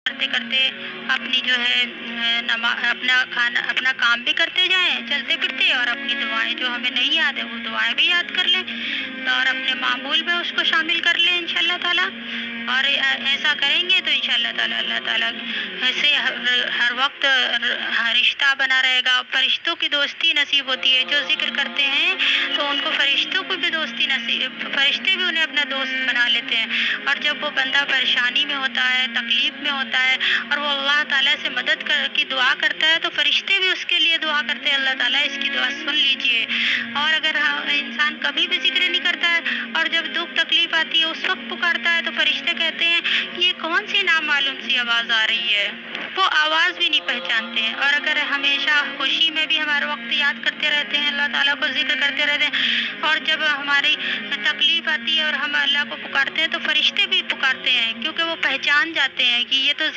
کرتے کرتے اپنی جو ہے اپنا کام بھی کرتے جائیں چلتے پھرتے، اور اپنی دعائیں جو ہمیں نہیں یاد ہے وہ دعائیں بھی یاد کر لیں، اور اپنے معمول میں اس کو شامل کر لیں انشاءاللہ تعالیٰ۔ اور ایسا کریں گے تو انشاءاللہ تعالیٰ اللہ تعالیٰ ایسے ہر وقت رشتہ بنا رہے گا۔ فرشتوں کی دوستی نصیب ہوتی ہے، جو ذکر کرتے ہیں تو ان کو فرشتوں کو بھی دوستی نصیب، فرشتے بھی انہیں اپنا دوست بنا لیتے ہیں۔ اور جب وہ بندہ پریشانی میں ہوتا ہے، تکلیف میں ہوتا ہے، اور وہ اللہ تعالیٰ سے مدد کی دعا کرتا ہے تو فرشتے بھی اس کے لیے دعا کرتے ہیں، اللہ تعالیٰ اس کی دعا سن لیجئے۔ اور اگر انسان کبھی بھی ذکر نہیں کرتا ہے اور جب دکھ تکلیف آتی ہے اس وقت پکارتا ہے تو فرشتے کہتے ہیں یہ کون سی نامعلوم سی آواز آ رہی ہے، وہ آواز بھی نہیں پہچانتے ہیں۔ اور اگر ہمیشہ خوشی میں بھی ہمارا وقت یاد کرتے رہتے ہیں، اللہ تعالیٰ کو ذکر کرتے رہتے ہیں، اور جب ہماری تکلیف آتی ہے اور ہم اللہ کو پکارتے ہیں تو فرشتے بھی پکارتے ہیں، کیونکہ وہ پہچان جاتے ہیں کہ یہ تو